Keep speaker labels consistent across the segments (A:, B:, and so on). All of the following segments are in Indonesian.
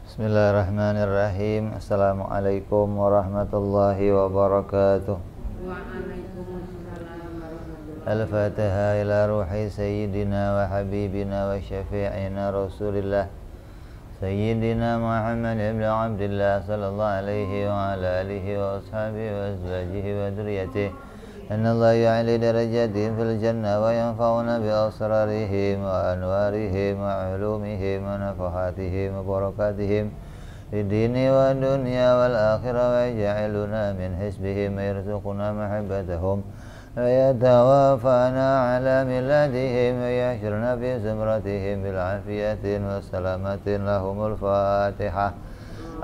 A: Bismillahirrahmanirrahim. Assalamualaikum warahmatullahi wabarakatuh. Al-Fatiha ila ruhi Sayyidina wa Habibina wa Syafi'ina Rasulillah Sayyidina Muhammad ibn Abdillah sallallahu alaihi wa ala alihi wa ashabihi wa azwajihi wa dhurriyyatihi Inna Allah ya'li darajatihim fil jannah wa yanfa'una bi asrarihim wa anwarihim wa ulumihim wa nafahatihim wa barakatihim di dini wa dunya wal akhirah wa yaj'aluna min hisbihim wa yarzuquna mahabbatahum wa yatawafana ala miladihim wa yahshurna fi zumratihim bil afiyatin wa salamatin lahumul fatihah.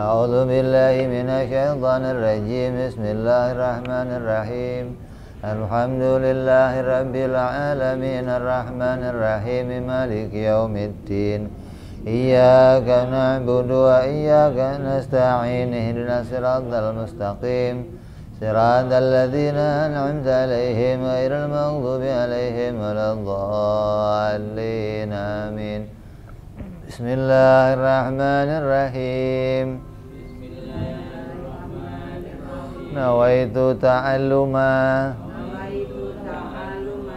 A: A'udzu billahi minasy syaithanir rajim. Bismillahirrahmanirrahim. Alhamdulillahi rabbil alamin arrahmanir rahim maliki yaumiddin iyyaka na'budu wa iyyaka nasta'in ihdinas siratal mustaqim siratal ladzina an'amta 'alaihim ghairil maghdubi 'alaihim waladdallin amin. Bismillahirrahmanirrahim. Nawaitu ta'alluma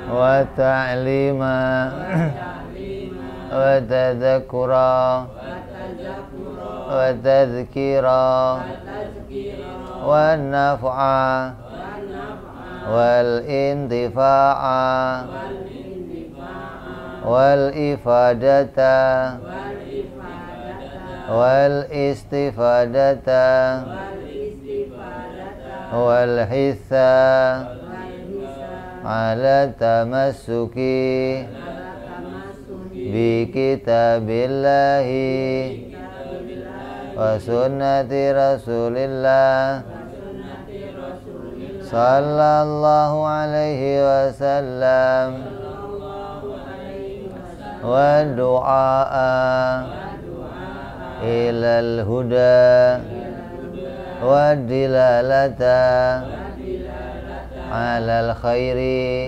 A: wa ta'lima wa tadhakkura wa tadhkira wa naf'a wal intifa'a wal ifadata wal istifadata wal hissa ala tamassuki bi kitabillahi wa sunnati rasulillah sallallahu alaihi wasallam wa du'a ilal huda wa dilalata alal khairi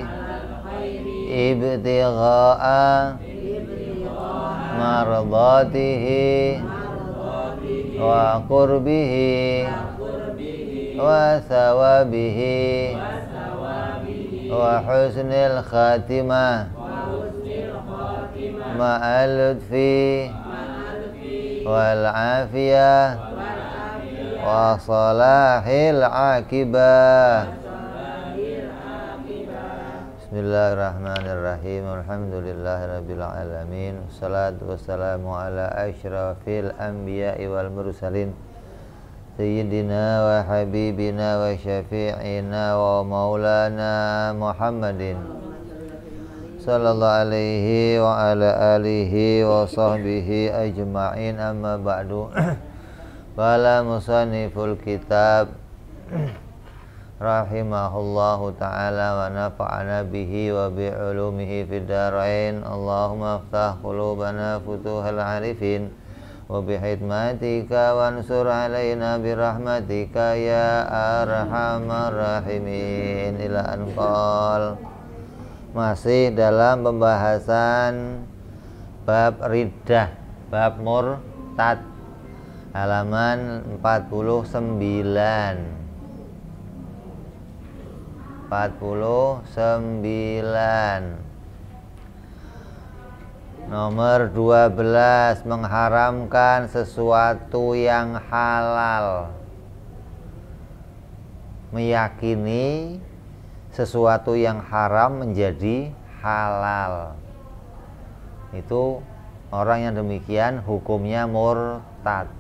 A: ibtigha'a mardatihi wa qurbihi wa thawabihi wa husnil khatimah ma'al lutfi wal afiyah wa salahil akibah. Bismillahirrahmanirrahim. Alhamdulillahirabbil alamin. Wassalatu wassalamu ala asyrafil anbiya'i wal mursalin sayyidina wa habibina wa syafi'ina wa maulana Muhammadin sallallahu alaihi wa ala alihi wa sahbihi ajma'in. Amma ba'du. Qala musanniful kitab rahimahullahu ta'ala wa nafa'ana bihi wa bi'ulumihi fid dharain. Allahumma aftah qulubana futuhal arifin wa bihikmatika wansur alaina birahmatika ya arhamar rahimin. Ila anqal. Masih dalam pembahasan bab riddah, bab murtad, halaman 49. Nomor 12, mengharamkan sesuatu yang halal. Meyakini sesuatu yang haram menjadi halal. Itu orang yang demikian hukumnya murtad.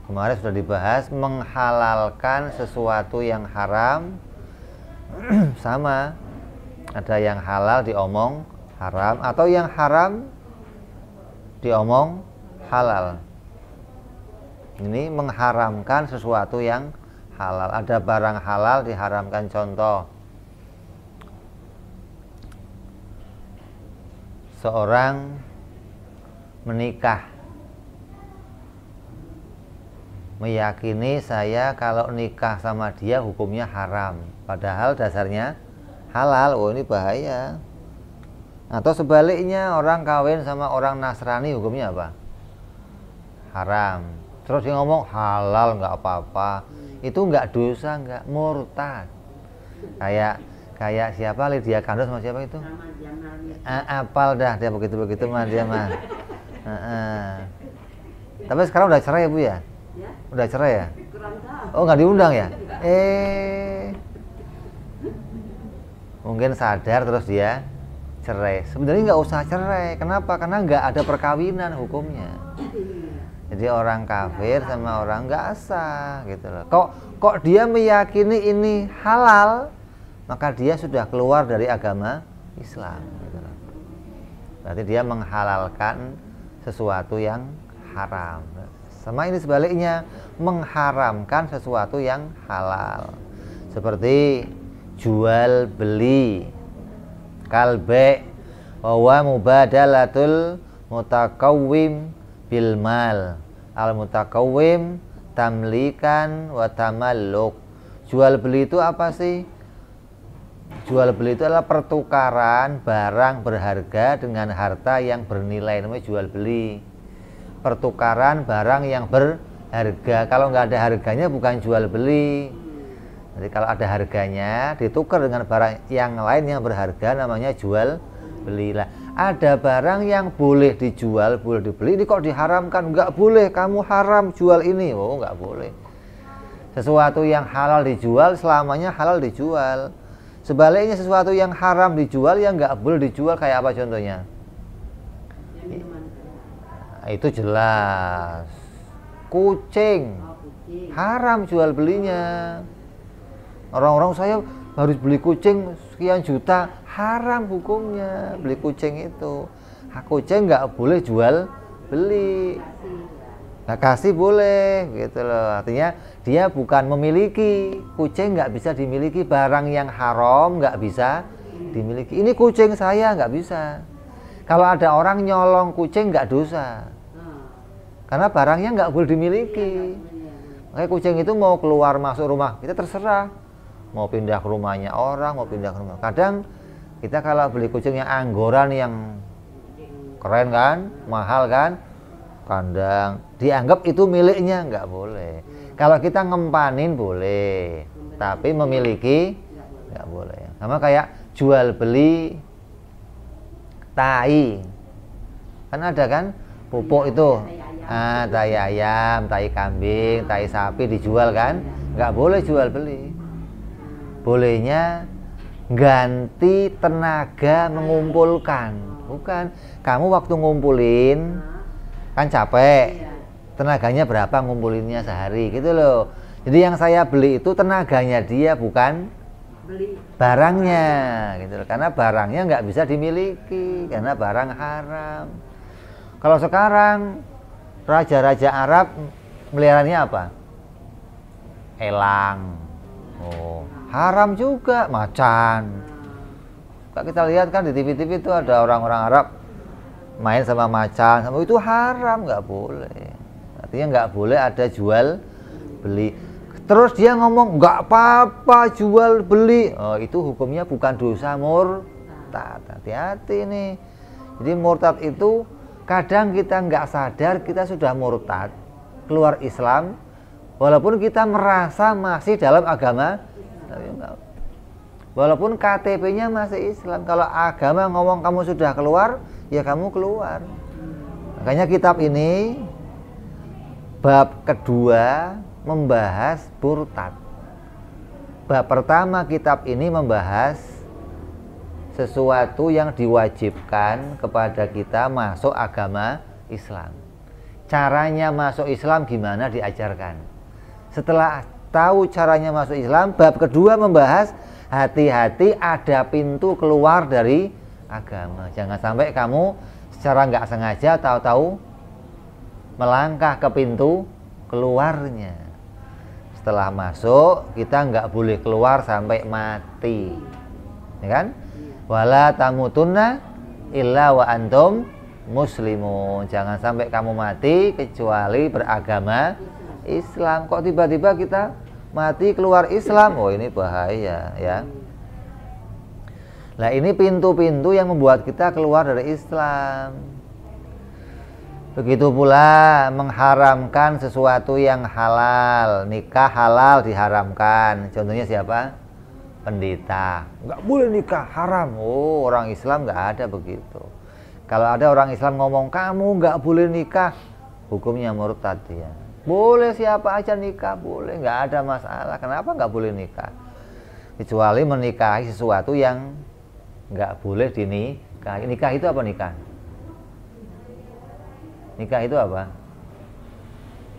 A: Kemarin sudah dibahas menghalalkan sesuatu yang haram. Sama, ada yang halal diomong haram, atau yang haram diomong halal. Ini mengharamkan sesuatu yang halal. Ada barang halal diharamkan. Contoh, seorang menikah, meyakini saya kalau nikah sama dia hukumnya haram, padahal dasarnya halal. Oh, ini bahaya. Atau sebaliknya, orang kawin sama orang Nasrani hukumnya apa? Haram. Terus dia ngomong halal nggak apa-apa. Itu nggak dosa, nggak murtad. Kayak siapa, Lydia Kandus sama siapa itu? Apal dah dia begitu mah dia mah. Tapi sekarang udah cerai ya Bu ya? Udah cerai ya? Oh nggak diundang ya? Mungkin sadar terus dia cerai. Sebenarnya nggak usah cerai. Kenapa? Karena nggak ada perkawinan hukumnya. Jadi orang kafir sama orang nggak sah gitu loh. Kok dia meyakini ini halal, maka dia sudah keluar dari agama Islam gitu loh. Berarti dia menghalalkan sesuatu yang haram. Sama ini sebaliknya, mengharamkan sesuatu yang halal. Seperti jual beli, kalbe wa mubadalatul mutakawwim bil mal, al mutakawwim tamlikan wa tamalluk. Jual beli itu apa sih? Jual beli itu adalah pertukaran barang berharga dengan harta yang bernilai, namanya jual beli. Pertukaran barang yang berharga. Kalau nggak ada harganya bukan jual beli. Jadi kalau ada harganya ditukar dengan barang yang lain yang berharga, namanya jual beli. Lah, ada barang yang boleh dijual, boleh dibeli, ini kok diharamkan? Nggak boleh, kamu haram jual ini. Oh, nggak boleh. Sesuatu yang halal dijual, selamanya halal dijual. Sebaliknya sesuatu yang haram dijual, yang nggak boleh dijual, kayak apa contohnya? Itu jelas. Kucing. Haram jual belinya. Orang-orang saya harus beli kucing sekian juta, haram hukumnya beli kucing itu. Kucing nggak boleh jual beli. Nah, kasih boleh gitu loh. Artinya dia bukan memiliki. Kucing nggak bisa dimiliki. Barang yang haram nggak bisa dimiliki. Ini kucing saya, nggak bisa. Kalau ada orang nyolong kucing nggak dosa, karena barangnya nggak boleh dimiliki. Makanya kucing itu mau keluar masuk rumah kita terserah. Mau pindah ke rumahnya orang, mau pindah ke rumah. Kadang kita kalau beli kucing yang anggoran yang keren kan, mahal kan, kandang dianggap itu miliknya, nggak boleh. Kalau kita ngempanin boleh, tapi memiliki nggak boleh. Sama kayak jual beli tai, kan ada kan pupuk itu, tai ayam, tai kambing, tai sapi dijual kan, nggak boleh jual beli. Bolehnya ganti tenaga mengumpulkan. Bukan, kamu waktu ngumpulin kan capek, tenaganya berapa ngumpulinnya sehari gitu loh. Jadi yang saya beli itu tenaganya dia, bukan barangnya gitu loh. Karena barangnya nggak bisa dimiliki, karena barang haram. Kalau sekarang raja-raja Arab meliharanya apa? Elang. Oh, haram juga. Macan. Kita lihat kan di TV-TV itu ada orang-orang Arab main sama macan, sama itu haram, nggak boleh. Artinya nggak boleh ada jual beli. Terus dia ngomong nggak apa-apa jual beli. Oh, itu hukumnya bukan dosa murtad. Hati-hati nih. Jadi murtad itu kadang kita nggak sadar kita sudah murtad, keluar Islam, walaupun kita merasa masih dalam agama. Walaupun KTP-nya masih Islam, kalau agama ngomong kamu sudah keluar, ya kamu keluar. Makanya kitab ini bab kedua membahas murtad. Bab pertama kitab ini membahas sesuatu yang diwajibkan kepada kita masuk agama Islam. Caranya masuk Islam gimana diajarkan. Setelah tahu caranya masuk Islam, bab kedua membahas hati-hati ada pintu keluar dari agama. Jangan sampai kamu secara nggak sengaja tahu-tahu melangkah ke pintu keluarnya. Setelah masuk kita nggak boleh keluar sampai mati, ya kan? Wala tamutunna illa wa antum muslimun. Jangan sampai kamu mati kecuali beragama Islam. Kok tiba-tiba kita mati keluar Islam? Oh, ini bahaya ya. Nah ini pintu-pintu yang membuat kita keluar dari Islam. Begitu pula mengharamkan sesuatu yang halal. Nikah halal diharamkan. Contohnya siapa? Pendeta. Nggak boleh nikah, haram. Oh, orang Islam nggak ada begitu. Kalau ada orang Islam ngomong kamu nggak boleh nikah, hukumnya murtad dia. Boleh siapa aja nikah, boleh, nggak ada masalah. Kenapa nggak boleh nikah? Kecuali menikahi sesuatu yang nggak boleh dinikahi. Nikah itu apa nikah? Nikah itu apa?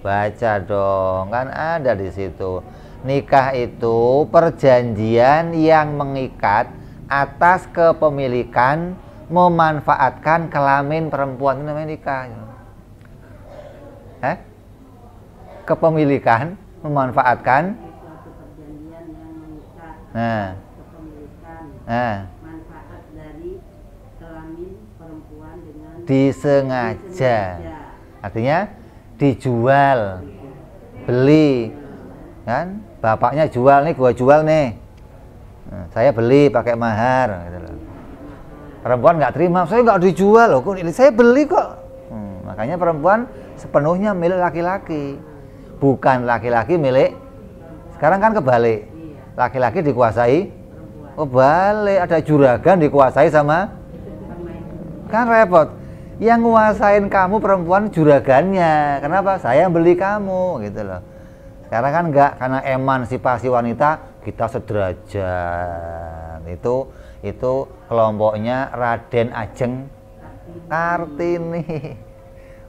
A: Baca dong, kan ada di situ. Nikah itu perjanjian yang mengikat atas kepemilikan memanfaatkan kelamin perempuan, itu namanya nikah. Kepemilikan memanfaatkan. Nah,
B: manfaat dari kelamin perempuan dengan
A: disengaja. Artinya dijual, beli, kan? Bapaknya jual nih, gua jual nih. Nah, saya beli pakai mahar. Gitu loh. Perempuan nggak terima, saya nggak dijual loh, kok saya beli kok. Makanya perempuan sepenuhnya milik laki-laki, bukan laki-laki milik. Sekarang kan kebalik, laki-laki dikuasai. Oh balik, ada juragan dikuasai sama. Kan repot. Yang nguasain kamu perempuan juragannya. Kenapa? Saya yang beli kamu gitu loh. Sekarang kan enggak, karena emansipasi wanita kita sederajat. Itu kelompoknya Raden Ajeng Kartini.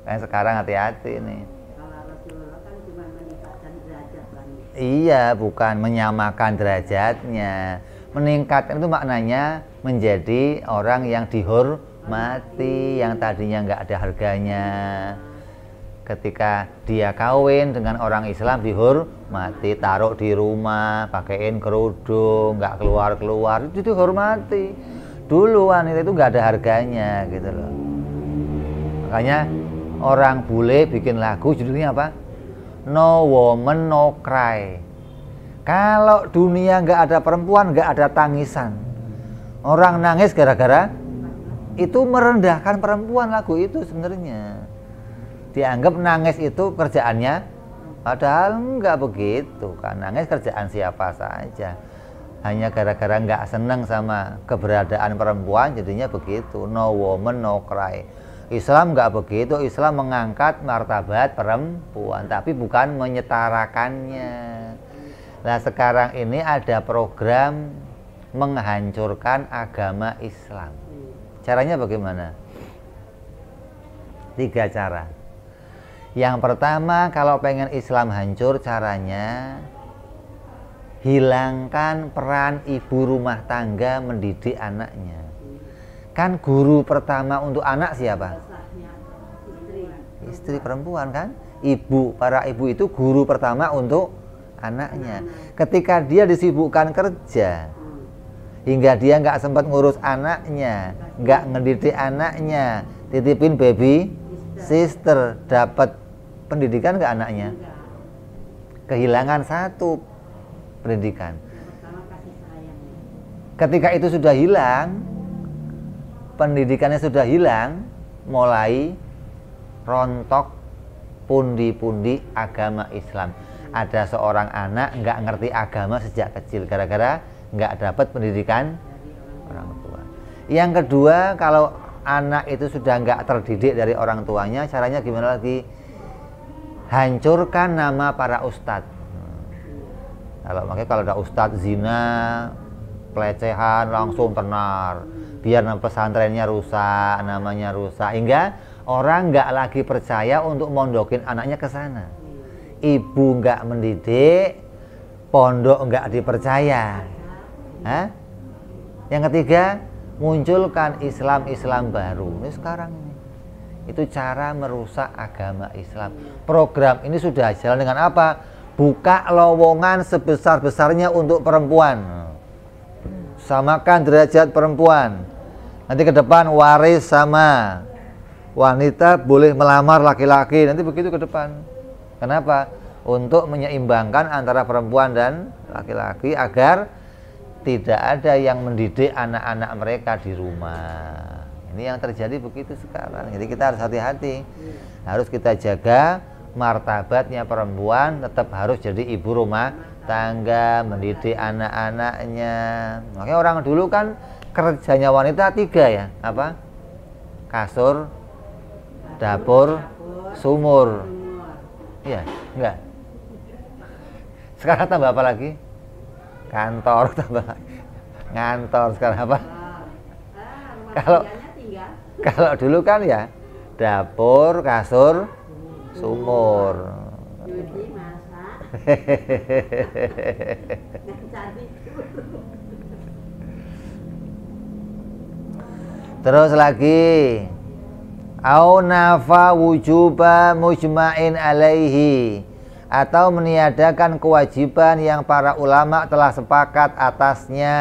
A: Kayak sekarang hati-hati nih.
B: Kalau Rasulullah kan cuma meningkatkan derajat wanita.
A: Iya, bukan menyamakan derajatnya. Meningkatkan itu maknanya menjadi orang yang dihormati, yang tadinya nggak ada harganya. Ketika dia kawin dengan orang Islam dihormati, taruh di rumah, pakaiin kerudung, nggak keluar-keluar, itu dihormati. Dulu wanita itu nggak ada harganya gitu loh. Makanya orang bule bikin lagu judulnya apa? No Woman No Cry. Kalau dunia nggak ada perempuan, nggak ada tangisan. Orang nangis gara-gara itu merendahkan perempuan, lagu itu sebenarnya. Dianggap nangis itu kerjaannya, padahal nggak begitu kan. Nangis kerjaan siapa saja. Hanya gara-gara nggak senang sama keberadaan perempuan, jadinya begitu. No woman, no cry. Islam nggak begitu. Islam mengangkat martabat perempuan, tapi bukan menyetarakannya. Nah sekarang ini ada program menghancurkan agama Islam. Caranya bagaimana? 3 cara. Yang pertama, kalau pengen Islam hancur, caranya hilangkan peran ibu rumah tangga mendidik anaknya. Kan guru pertama untuk anak siapa? Istri perempuan kan? Ibu, para ibu itu guru pertama untuk anaknya. Ketika dia disibukkan kerja, hingga dia nggak sempat ngurus anaknya, nggak ngedidik anaknya, titipin baby sister, dapat pendidikan nggak anaknya? Kehilangan satu pendidikan. Ketika itu sudah hilang, pendidikannya sudah hilang, mulai rontok pundi-pundi agama Islam. Ada seorang anak nggak ngerti agama sejak kecil gara-gara nggak dapat pendidikan orang tua. Yang kedua, kalau anak itu sudah nggak terdidik dari orang tuanya, caranya gimana lagi? Hancurkan nama para ustadz. Kalau ada ustadz zina, pelecehan, langsung tenar, biar pesantrennya rusak, namanya rusak, hingga orang nggak lagi percaya untuk mondokin anaknya ke sana. Ibu nggak mendidik, pondok nggak dipercaya. Yang ketiga, munculkan Islam baru. Ini sekarang itu cara merusak agama Islam. Program ini sudah jalan dengan apa? Buka lowongan sebesar-besarnya untuk perempuan. Samakan derajat perempuan. Nanti ke depan waris sama. Wanita boleh melamar laki-laki. Nanti begitu ke depan. Kenapa? Untuk menyeimbangkan antara perempuan dan laki-laki agar tidak ada yang mendidik anak-anak mereka di rumah. Ini yang terjadi begitu sekarang. Jadi kita harus hati-hati. Harus kita jaga martabatnya perempuan, tetap harus jadi ibu rumah tangga, mendidik anak-anaknya. Makanya orang dulu kan kerjanya wanita 3 ya, apa? Kasur, dapur, sumur. Iya, enggak. Sekarang tambah apa lagi? Kantor tambah lagi. Ngantor sekarang apa? Kalau dulu kan ya dapur, kasur, sumur.
B: Nyuci, masak.
A: Terus lagi, au nafa wujuba mujma'in alaihi, atau meniadakan kewajiban yang para ulama telah sepakat atasnya.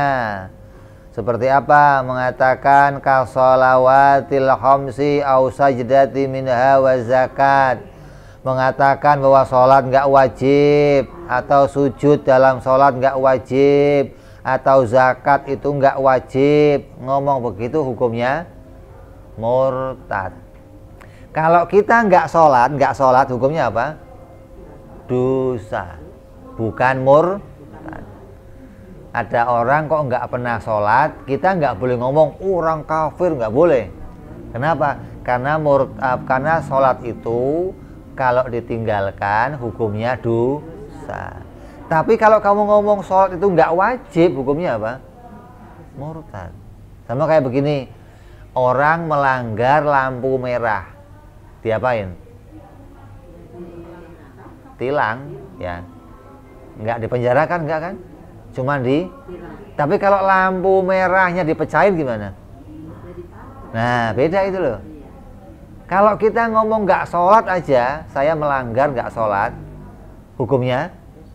A: Seperti apa? Mengatakan kasolawatil khamsi au sajdati minha wa zakat. Mengatakan bahwa sholat enggak wajib, atau sujud dalam sholat enggak wajib, atau zakat itu enggak wajib. Ngomong begitu hukumnya murtad. Kalau kita enggak sholat hukumnya apa? Dosa, bukan murtad. Ada orang kok nggak pernah sholat, kita nggak boleh ngomong orang kafir, nggak boleh. Kenapa? Karena sholat itu kalau ditinggalkan hukumnya dosa. Tapi kalau kamu ngomong sholat itu nggak wajib, hukumnya apa? Murtad. Sama kayak begini, orang melanggar lampu merah, diapain? Tilang, ya. Nggak dipenjarakan, nggak kan? Cuman tapi kalau lampu merahnya dipecahin gimana? Nah, beda itu loh. Kalau kita ngomong nggak sholat aja, saya melanggar nggak sholat, hukumnya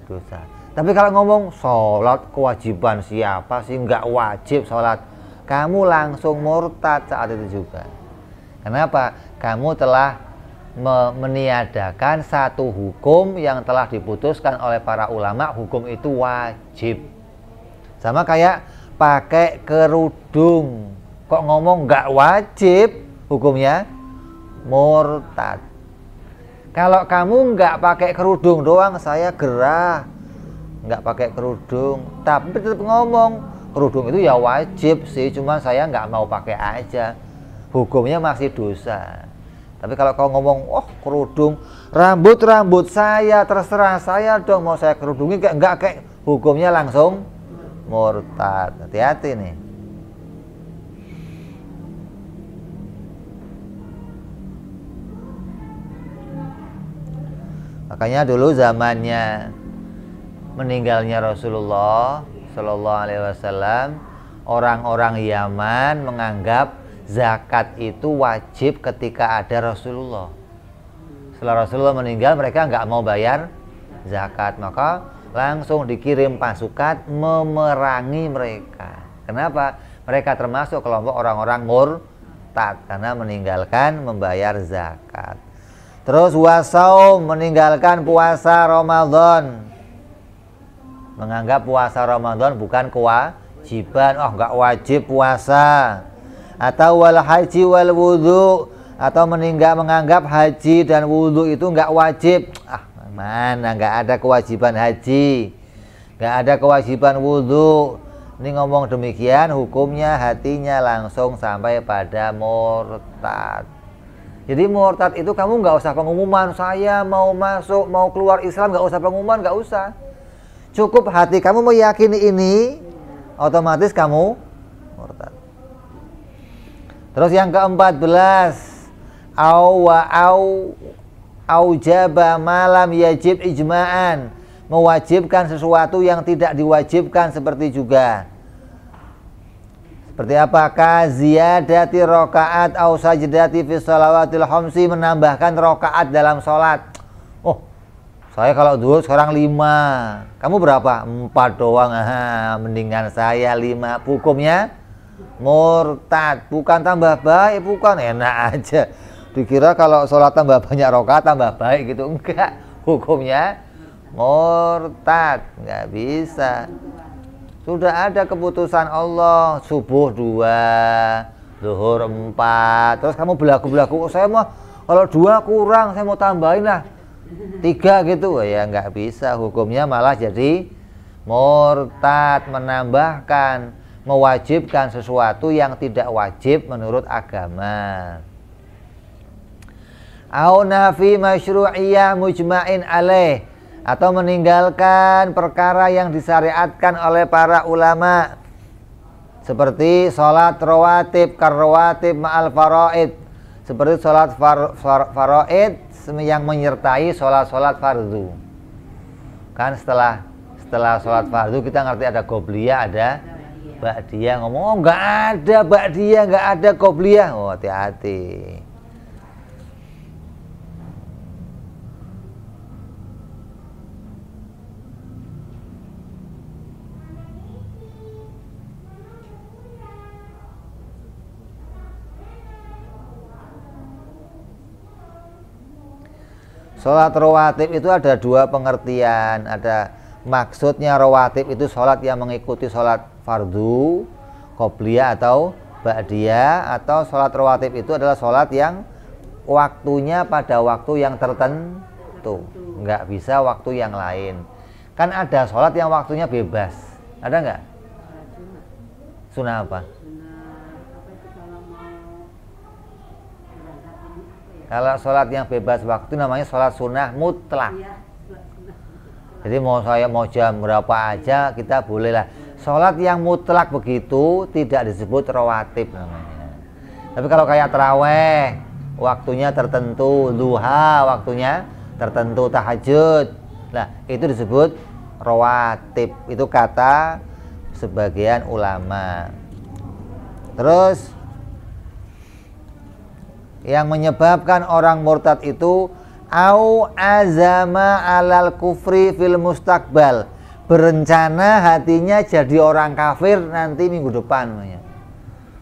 A: dosa. Tapi kalau ngomong sholat kewajiban siapa sih, nggak wajib sholat, kamu langsung murtad saat itu juga. Kenapa? Kamu telah meniadakan satu hukum yang telah diputuskan oleh para ulama, hukum itu wajib. Sama kayak pakai kerudung, kok ngomong nggak wajib, hukumnya murtad. Kalau kamu nggak pakai kerudung doang, saya gerah, nggak pakai kerudung, tapi tetap ngomong kerudung itu ya wajib sih, cuma saya nggak mau pakai aja, hukumnya masih dosa. Tapi kalau kau ngomong, oh kerudung, rambut saya, terserah saya dong, mau saya kerudungi enggak kayak, hukumnya langsung murtad. Hati-hati nih. Makanya dulu zamannya meninggalnya Rasulullah Shallallahu Alaihi Wasallam, orang-orang Yaman menganggap zakat itu wajib ketika ada Rasulullah. Setelah Rasulullah meninggal, mereka nggak mau bayar zakat, maka langsung dikirim pasukan memerangi mereka. Kenapa? Mereka termasuk kelompok orang-orang murtad karena meninggalkan membayar zakat. Terus wasaum, meninggalkan puasa Ramadan, menganggap puasa Ramadan bukan kewajiban. Oh, nggak wajib puasa. Atau wal haji wal wudu, atau menganggap haji dan wudu itu nggak wajib. Mana nggak ada kewajiban haji, nggak ada kewajiban wudu. Ini ngomong demikian, hukumnya hatinya langsung sampai pada murtad. Jadi murtad itu kamu nggak usah pengumuman, saya mau masuk, mau keluar Islam, nggak usah pengumuman, nggak usah. Cukup hati kamu meyakini ini, otomatis kamu murtad. Terus yang ke-14, aujaba malam yajib ijma'an, mewajibkan sesuatu yang tidak diwajibkan seperti juga. Seperti apakah? Ziyadati rokaat au sajdati fi shalawatil khamsi, menambahkan rokaat dalam sholat. Oh, saya kalau dulu sekarang 5, kamu berapa? 4 doang. Mendingan saya 5. Hukumnya murtad, bukan tambah baik, bukan enak aja. Dikira kalau sholat tambah banyak rokaat tambah baik gitu, enggak. Hukumnya murtad, nggak bisa. Sudah ada keputusan Allah, subuh 2, zuhur 4. Terus kamu belagu-belagu, saya mau kalau 2 kurang, saya mau tambahin lah 3 gitu. Ya nggak bisa, hukumnya malah jadi murtad, menambahkan, mewajibkan sesuatu yang tidak wajib menurut agama. Au nafi masyru'iyah mujma'in alaih, atau meninggalkan perkara yang disyariatkan oleh para ulama, seperti sholat rawatib, karrawatib ma'al faraid, seperti sholat faraid yang menyertai sholat-sholat fardu. Kan setelah sholat fardu kita ngerti ada qobliyah, ada ba'diyah. Ngomong, oh nggak ada ba'diyah, nggak ada qobliyah. Oh hati-hati. Sholat rawatib itu ada 2 pengertian. Ada maksudnya rawatib itu sholat yang mengikuti sholat fardu, qobliyah atau ba'diyah, atau sholat rawatib itu adalah sholat yang waktunya pada waktu yang tertentu, nggak bisa waktu yang lain. Kan ada sholat yang waktunya bebas, ada nggak? Sunnah apa? Kalau sholat yang bebas waktu namanya sholat sunnah mutlak. Jadi mau jam berapa aja kita boleh lah. Sholat yang mutlak begitu tidak disebut rawatib namanya. Tapi kalau kayak taraweh waktunya tertentu, duha waktunya tertentu, tahajud, nah itu disebut rawatib. Itu kata sebagian ulama. Terus yang menyebabkan orang murtad itu au azama alal kufri fil mustaqbal, berencana hatinya jadi orang kafir nanti minggu depan.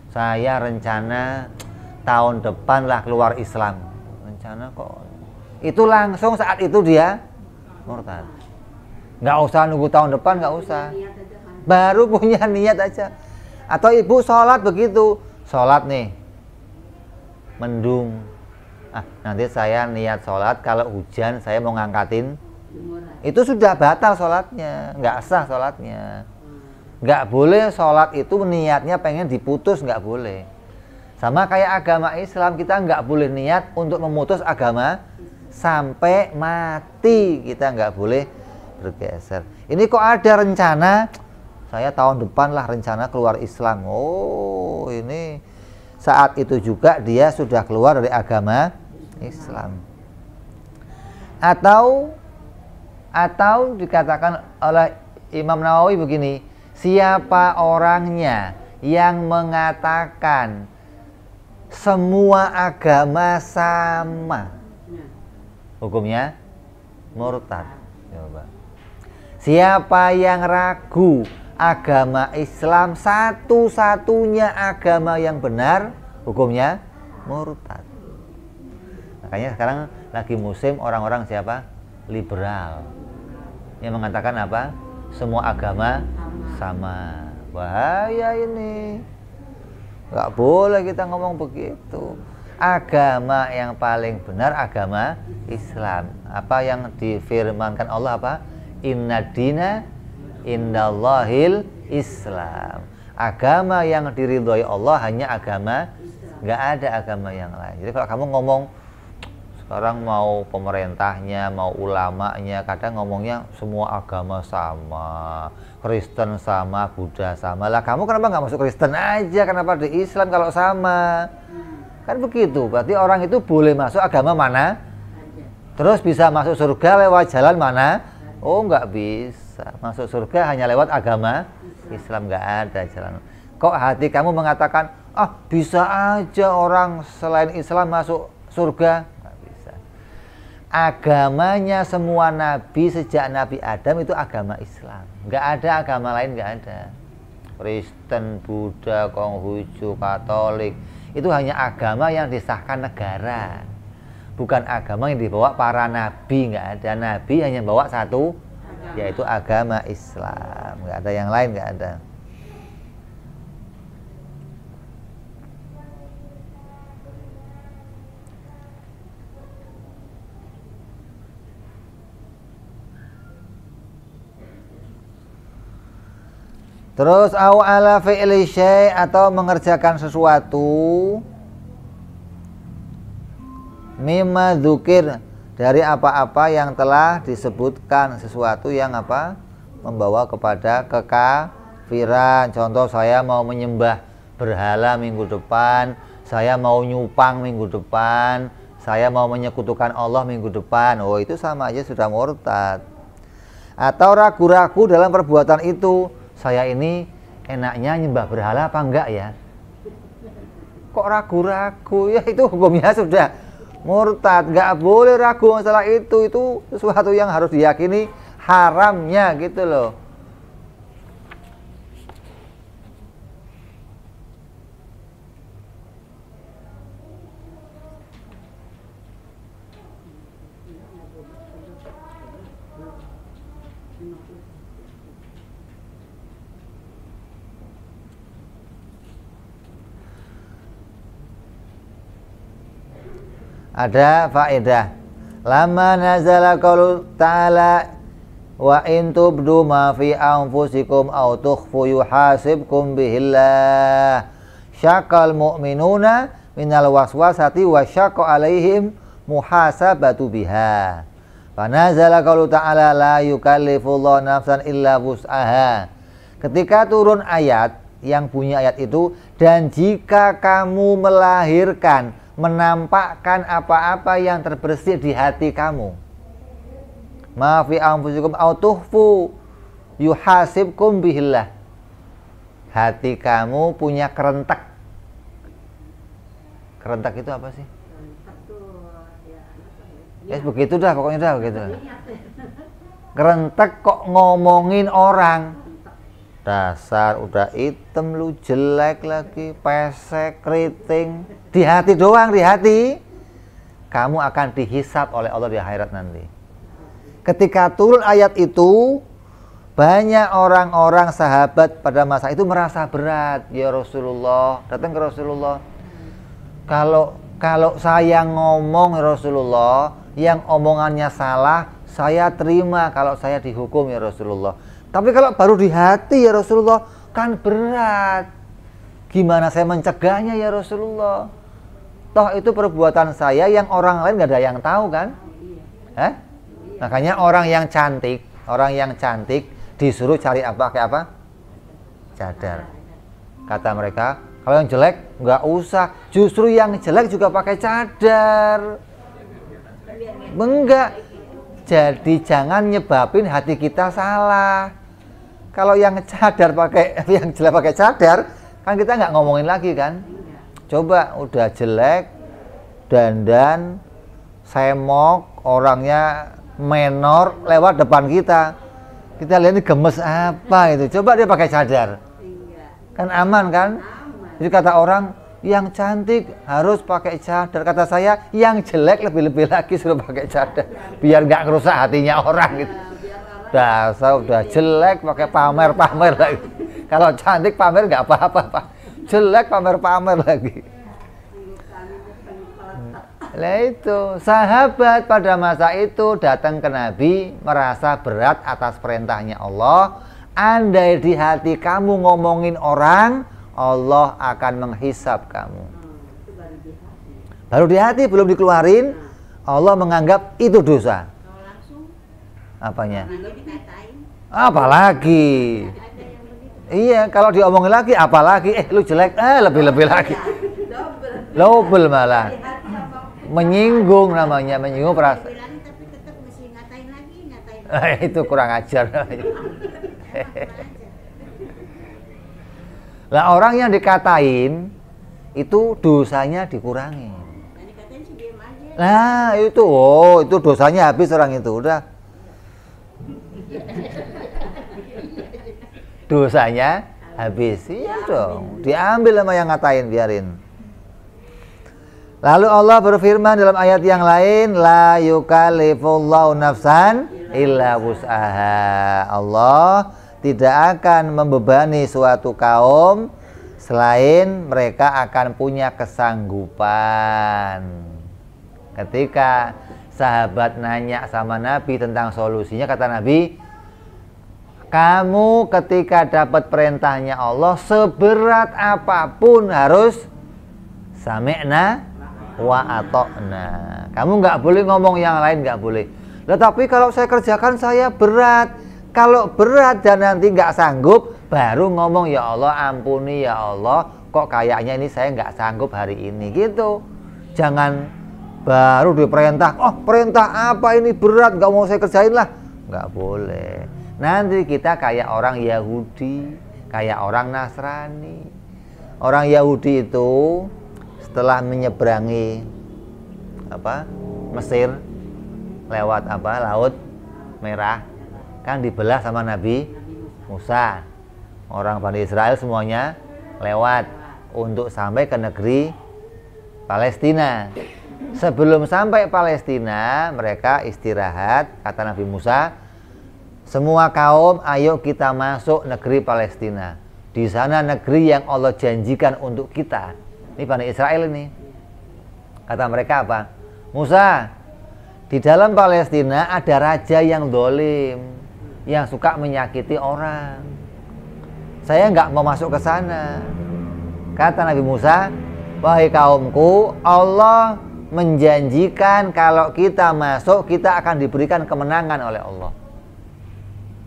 A: Saya rencana tahun depan lah keluar Islam. Rencana kok itu langsung saat itu dia murtad. Nggak usah nunggu tahun depan, nggak usah, baru punya niat aja. Atau ibu sholat begitu, sholat nih mendung, nanti saya niat sholat kalau hujan saya mau ngangkatin, itu sudah batal sholatnya, nggak sah sholatnya. Nggak boleh sholat itu niatnya pengen diputus, nggak boleh. Sama kayak agama Islam, kita nggak boleh niat untuk memutus agama sampai mati, kita nggak boleh bergeser. Ini kok ada rencana saya tahun depan lah rencana keluar Islam. Oh ini saat itu juga dia sudah keluar dari agama Islam. Atau dikatakan oleh Imam Nawawi begini, siapa orangnya yang mengatakan semua agama sama, hukumnya murtad. Coba. Siapa yang ragu agama Islam satu-satunya agama yang benar, hukumnya murtad. Makanya sekarang lagi musim orang-orang siapa? Liberal. Yang mengatakan apa? Semua agama sama. Bahaya ini. Gak boleh kita ngomong begitu. Agama yang paling benar agama Islam. Apa yang difirmankan Allah apa? Inna dina indallahil Islam. Agama yang diridhoi Allah hanya agama, nggak ada agama yang lain. Jadi kalau kamu ngomong sekarang mau pemerintahnya, mau ulamanya, kadang ngomongnya semua agama sama, Kristen sama, Buddha sama. Lah kamu kenapa nggak masuk Kristen aja? Kenapa di Islam kalau sama? Kan begitu. Berarti orang itu boleh masuk agama mana? Terus bisa masuk surga lewat jalan mana? Oh nggak bisa. Masuk surga hanya lewat agama Islam, nggak ada jalan. Kok hati kamu mengatakan, ah bisa aja orang selain Islam masuk surga? Nggak bisa. Agamanya semua nabi sejak Nabi Adam itu agama Islam. Nggak ada agama lain, nggak ada. Kristen, Buddha, Konghucu, Katolik, itu hanya agama yang disahkan negara. Bukan agama yang dibawa para nabi, nggak ada. Nabi hanya bawa satu yaitu agama Islam. Nggak ada yang lain, nggak ada. Terus au ala fi'li syai' atau mengerjakan sesuatu mimma dzukir dari apa-apa yang telah disebutkan, sesuatu yang apa? Membawa kepada kekafiran. Contoh, saya mau menyembah berhala minggu depan, saya mau nyupang minggu depan, saya mau menyekutukan Allah minggu depan. Oh, itu sama aja sudah murtad. Atau ragu-ragu dalam perbuatan itu, saya ini enaknya nyembah berhala apa enggak ya? Kok ragu-ragu? Ya itu hukumnya sudah murtad. Enggak boleh ragu masalah itu. Itu sesuatu yang harus diyakini haramnya gitu loh. Ada faedah. Lama nazala qaulu ta'ala wa in tubdu ma fi anfusikum aw tukhfu yuhasibkum bihillah syaqal mu'minuna minal waswasati wa syaqqa alaihim muhasabatu biha. Fa nazala qaulu ta'ala la yukallifullahu nafsan illa wus'aha. Ketika turun ayat yang bunyi ayat itu, dan jika kamu melahirkan, menampakkan apa-apa yang terbersih di hati kamu, ma fi anfusikum aw tukhfu yuhasibkum bihillah, hati kamu punya kerentek. Kerentek itu apa sih? Ya begitu dah, pokoknya dah begitu. Kerentek kok ngomongin orang, dasar udah hitam lu, jelek lagi, pesek, keriting. Di hati doang, di hati. Kamu akan dihisap oleh Allah di akhirat nanti. Ketika turun ayat itu, banyak orang-orang sahabat pada masa itu merasa berat. Ya Rasulullah, datang ke Rasulullah. Kalau saya ngomong ya Rasulullah, yang omongannya salah, saya terima kalau saya dihukum ya Rasulullah. Tapi kalau baru di hati ya Rasulullah, kan berat. Gimana saya mencegahnya ya Rasulullah? Toh itu perbuatan saya yang orang lain gak ada yang tahu kan? Makanya orang yang cantik disuruh cari apa, pakai apa? Cadar. Kata mereka, kalau yang jelek nggak usah, justru yang jelek juga pakai cadar. Enggak. Jadi jangan nyebabin hati kita salah. Kalau yang cadar pakai, yang jelek pakai cadar, kan kita nggak ngomongin lagi kan? Coba udah jelek, dandan, semok, orangnya menor lewat depan kita. Kita lihat ini gemes apa itu. Coba dia pakai cadar. Kan aman kan? Jadi kata orang, yang cantik harus pakai cadar. Kata saya, yang jelek lebih-lebih lagi suruh pakai cadar. Biar nggak ngerusak hatinya orang gitu. Dasar udah jelek pakai pamer-pamer lagi. Kalau cantik pamer nggak apa-apa, Pak. Jelek pamer-pamer lagi. Nah itu, sahabat pada masa itu datang ke Nabi merasa berat atas perintahnya Allah. Andai di hati kamu ngomongin orang, Allah akan menghisap kamu. Baru di hati, belum dikeluarin, Allah menganggap itu dosa. Apanya? Apalagi? Iya, kalau diomongin lagi, apalagi? Lu jelek, lebih-lebih lagi. Double malah. Menyinggung namanya, menyinggung perasaan. Itu kurang ajar. Lah orang yang dikatain itu dosanya dikurangi. Nah itu, itu dosanya habis orang itu udah. Dosanya habis, iya dong. Diambil sama yang ngatain, biarin. Lalu Allah berfirman dalam ayat yang lain, la yukallifullahu nafsan illa wus'aha. Allah tidak akan membebani suatu kaum selain mereka akan punya kesanggupan. Ketika sahabat nanya sama Nabi tentang solusinya, kata Nabi, kamu ketika dapat perintahnya Allah, seberat apapun harus sami'na wa ata'na. Kamu nggak boleh ngomong yang lain, nggak boleh. Tetapi kalau saya kerjakan saya berat. Kalau berat dan nanti nggak sanggup, baru ngomong, ya Allah ampuni ya Allah, kok kayaknya ini saya nggak sanggup hari ini, gitu. Jangan baru diperintah, oh perintah apa ini berat, nggak mau saya kerjain lah. Nggak boleh. Nanti kita kayak orang Yahudi, kayak orang Nasrani. Orang Yahudi itu setelah menyeberangi Mesir lewat Laut Merah, kan dibelah sama Nabi Musa. Orang Bani Israel semuanya lewat untuk sampai ke negeri Palestina. Sebelum sampai Palestina, mereka istirahat. Kata Nabi Musa, semua kaum, ayo kita masuk negeri Palestina. Di sana negeri yang Allah janjikan untuk kita. Ini Bani Israel ini. Kata mereka apa? Musa, di dalam Palestina ada raja yang dolim, yang suka menyakiti orang. Saya nggak mau masuk ke sana. Kata Nabi Musa, wahai kaumku, Allah menjanjikan kalau kita masuk, kita akan diberikan kemenangan oleh Allah.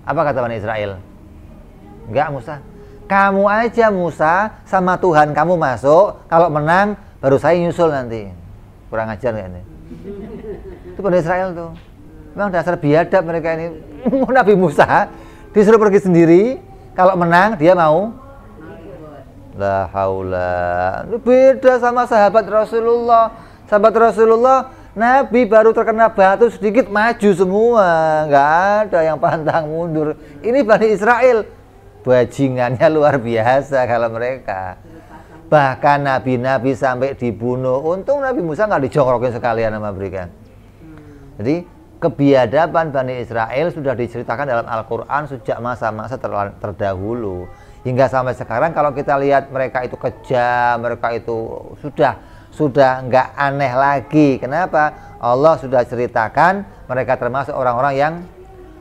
A: Apa kata Bani Israel? Enggak Musa, kamu aja Musa sama Tuhan kamu masuk, kalau menang baru saya nyusul nanti. Kurang ajar ya ini. Itu Bani Israel tuh. Memang dasar biadab mereka ini. Nabi Musa disuruh pergi sendiri, kalau menang dia mau. La haula. Beda sama sahabat Rasulullah. Sahabat Rasulullah, Nabi baru terkena batu sedikit maju semua, nggak ada yang pantang mundur. Ini Bani Israel, bajingannya luar biasa kalau mereka. Bahkan nabi-nabi sampai dibunuh. Untung Nabi Musa nggak dijongkrokin sekalian sama mereka. Jadi kebiadaban Bani Israel sudah diceritakan dalam Al-Quran sejak masa-masa terdahulu. Hingga sampai sekarang kalau kita lihat mereka itu kejam, mereka itu sudah nggak aneh lagi. Kenapa? Allah sudah ceritakan mereka termasuk orang-orang yang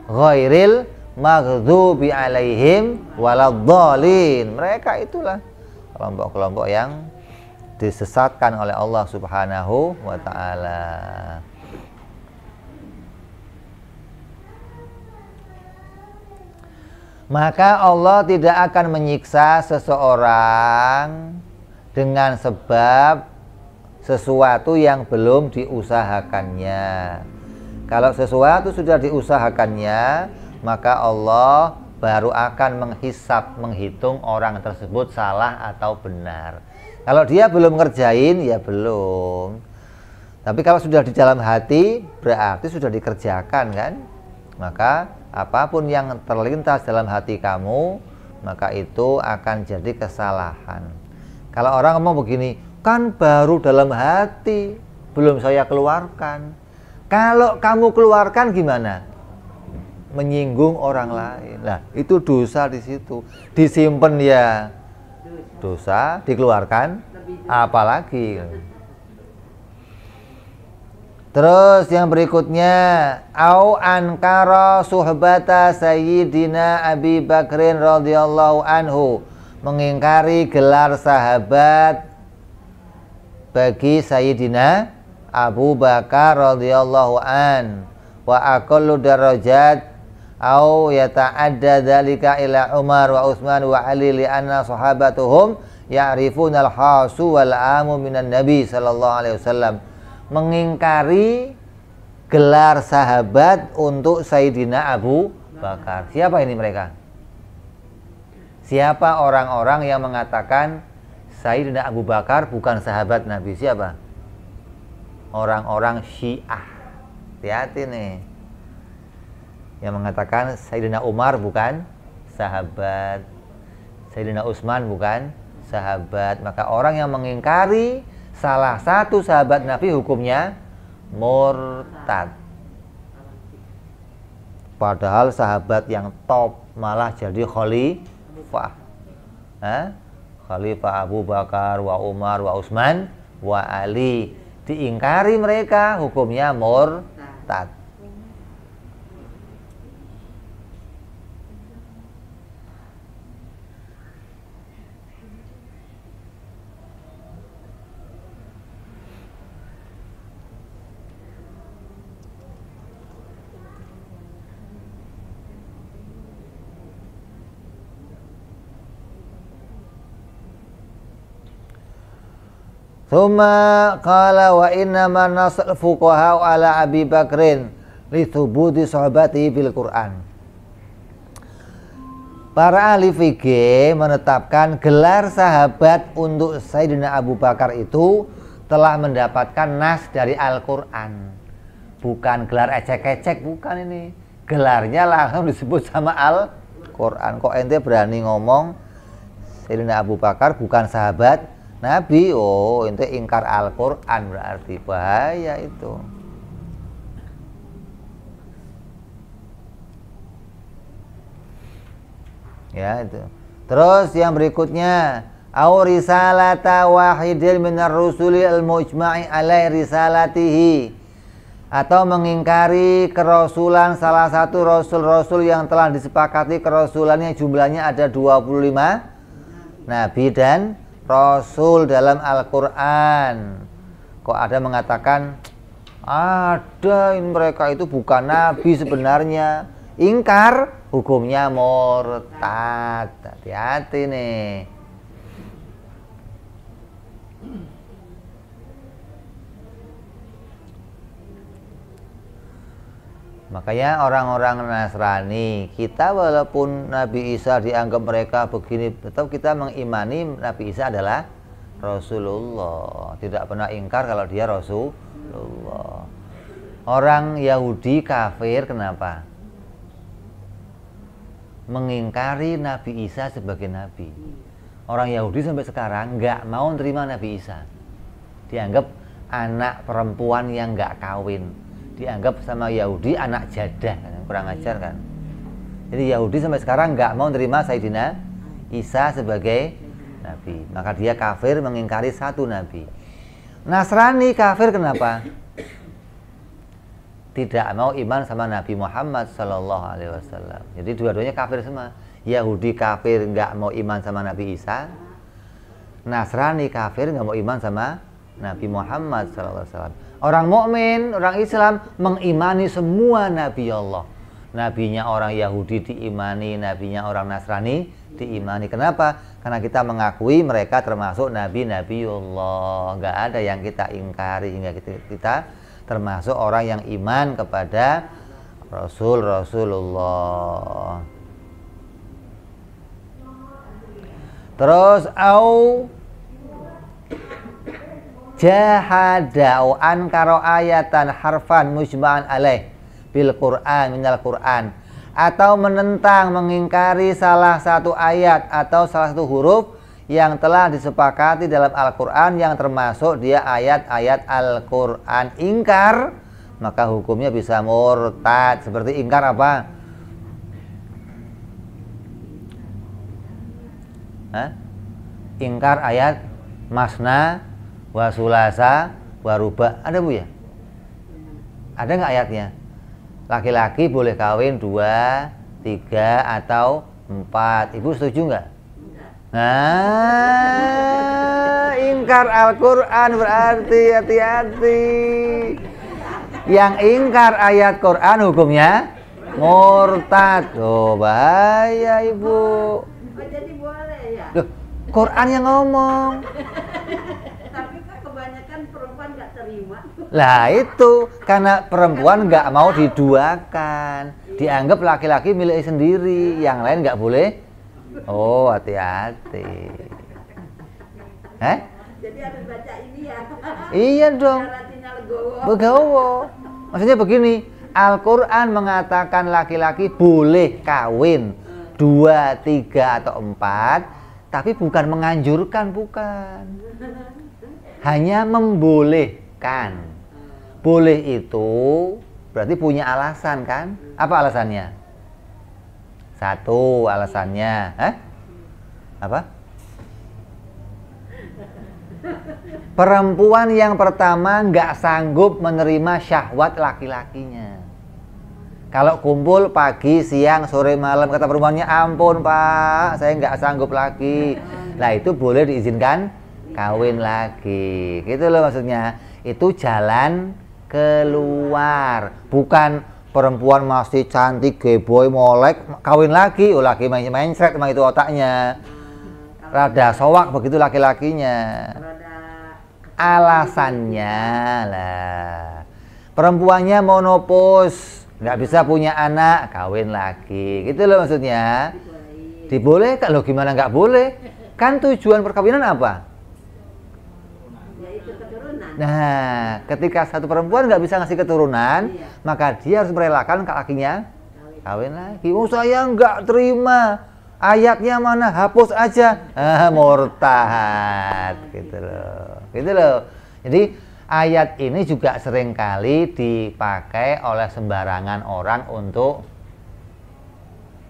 A: ghairil maghdubi alaihim waladhdallin. Mereka itulah kelompok-kelompok yang disesatkan oleh Allah Subhanahu wa ta'ala. Maka Allah tidak akan menyiksa seseorang dengan sebab sesuatu yang belum diusahakannya. Kalau sesuatu sudah diusahakannya, maka Allah baru akan menghitung orang tersebut salah atau benar. Kalau dia belum ngerjain, ya belum. Tapi kalau sudah di dalam hati, berarti sudah dikerjakan kan? Maka apapun yang terlintas dalam hati kamu, maka itu akan jadi kesalahan. Kalau orang ngomong begini, kan baru dalam hati, belum saya keluarkan. Kalau kamu keluarkan gimana? Menyinggung orang lain. Nah, itu dosa di situ. Disimpan ya dosa, dikeluarkan apalagi. Terus yang berikutnya, au ankara suhbata sayyidina Abi Bakrin radhiyallahu anhu, mengingkari gelar sahabat bagi Sayyidina Abu Bakar radhiyallahu an, wa aqallu darajat au yata'adda dzalika ila Umar wa Utsman wa Ali li anna sahabatuhum ya'rifuna al-khasu wal 'amu minan nabi sallallahu alaihi wasallam. Mengingkari gelar sahabat untuk Sayyidina Abu Bakar. Siapa ini mereka? Siapa orang-orang yang mengatakan Sayyidina Abu Bakar bukan sahabat Nabi? Siapa? Orang-orang Syiah. Hati-hati nih. Yang mengatakan Sayyidina Umar bukan sahabat, Sayyidina Utsman bukan sahabat. Maka orang yang mengingkari salah satu sahabat Nabi hukumnya murtad. Padahal sahabat yang top malah jadi khalifah. Khalifah Abu Bakar, wa Umar, wa Utsman, wa Ali. Diingkari mereka, hukumnya murtad. Tsumma qala wa inna man nasal fuqaha ala Abi Bakrin li thubuti sahabati bil Quran. Para ahli fikih menetapkan gelar sahabat untuk Sayyidina Abu Bakar itu telah mendapatkan nas dari Al-Quran. Bukan gelar ecek-ecek, bukan ini. Gelarnya langsung disebut sama Al-Quran. Kok ente berani ngomong Sayyidina Abu Bakar bukan sahabat Nabi? Oh, ente ingkar Al-Quran, berarti bahaya itu. Ya itu. Terus yang berikutnya, au risalata wahidin minar rusuli al-mujma'i alai risalatihi, atau mengingkari kerasulan salah satu rasul-rasul yang telah disepakati kerasulannya, jumlahnya ada 25 nabi dan rasul dalam Al-Quran. Kok ada mengatakan ada mereka itu bukan nabi sebenarnya, ingkar, hukumnya murtad. Hati-hati nih. Makanya orang-orang Nasrani, kita walaupun Nabi Isa dianggap mereka begini, tetap kita mengimani Nabi Isa adalah Rasulullah. Tidak pernah ingkar kalau dia Rasulullah. Orang Yahudi kafir kenapa? Mengingkari Nabi Isa sebagai Nabi. Orang Yahudi sampai sekarang nggak mau terima Nabi Isa. Dianggap anak perempuan yang nggak kawin. Dianggap sama Yahudi anak jadah, kurang ajar kan. Jadi Yahudi sampai sekarang nggak mau terima Sayyidina Isa sebagai Nabi. Maka dia kafir, mengingkari satu Nabi. Nasrani kafir kenapa? Tidak mau iman sama Nabi Muhammad Sallallahu Alaihi Wasallam. Jadi dua-duanya kafir semua. Yahudi kafir nggak mau iman sama Nabi Isa. Nasrani kafir nggak mau iman sama Nabi Muhammad Sallallahu Alaihi Wasallam. Orang mukmin, orang Islam mengimani semua Nabi Allah. Nabinya orang Yahudi diimani, nabinya orang Nasrani diimani. Kenapa? Karena kita mengakui mereka termasuk Nabi Allah. Nggak ada yang kita ingkari, hingga kita termasuk orang yang iman kepada Rasulullah. Terus jahada au ankara ayatan harfan mujma'an alaih bil Qur'an minal Qur'an, atau menentang, mengingkari salah satu ayat atau salah satu huruf yang telah disepakati dalam Al-Qur'an yang termasuk dia ayat-ayat Al-Qur'an, ingkar, maka hukumnya bisa murtad. Seperti ingkar apa? Ingkar ayat masna wa sulasa wa ruba. Ada Bu ya? Ada nggak ayatnya? Laki-laki boleh kawin 2, 3 atau 4. Ibu setuju nggak? Nah, ingkar Al-Quran berarti hati-hati. Yang ingkar ayat Quran hukumnya murtad. Oh, bahaya Ibu.
B: Jadi boleh ya?
A: Loh, Quran yang ngomong. Lah itu karena perempuan nggak mau diduakan, dianggap laki-laki milik sendiri, yang lain nggak boleh. Oh, hati-hati.
B: Jadi harus baca ini ya.
A: Iya dong. Begawo. Maksudnya begini, Al-Quran mengatakan laki-laki boleh kawin 2, 3 atau 4, tapi bukan menganjurkan, bukan. hanya membolehkan. Boleh itu berarti punya alasan kan? Apa alasannya? Satu alasannya, apa? Perempuan yang pertama nggak sanggup menerima syahwat laki-lakinya. Kalau kumpul pagi, siang, sore, malam, kata perempuannya, ampun Pak, saya nggak sanggup lagi. Nah itu boleh diizinkan kawin lagi, gitu loh maksudnya. Itu jalan keluar, bukan perempuan masih cantik, geboy, molek, kawin lagi, laki main-main seret emang itu otaknya. Rada sowak begitu laki-lakinya. Alasannya lah, perempuannya monopos, nggak bisa punya anak, kawin lagi, gitu loh maksudnya. Dibolehkan loh, gimana nggak boleh? Kan tujuan perkawinan apa? Nah, ketika satu perempuan nggak bisa ngasih keturunan, maka dia harus merelakan lakinya kawin lagi. Oh saya nggak terima, ayatnya mana, hapus aja. Murtad, gitu loh. Jadi ayat ini juga seringkali dipakai oleh sembarangan orang untuk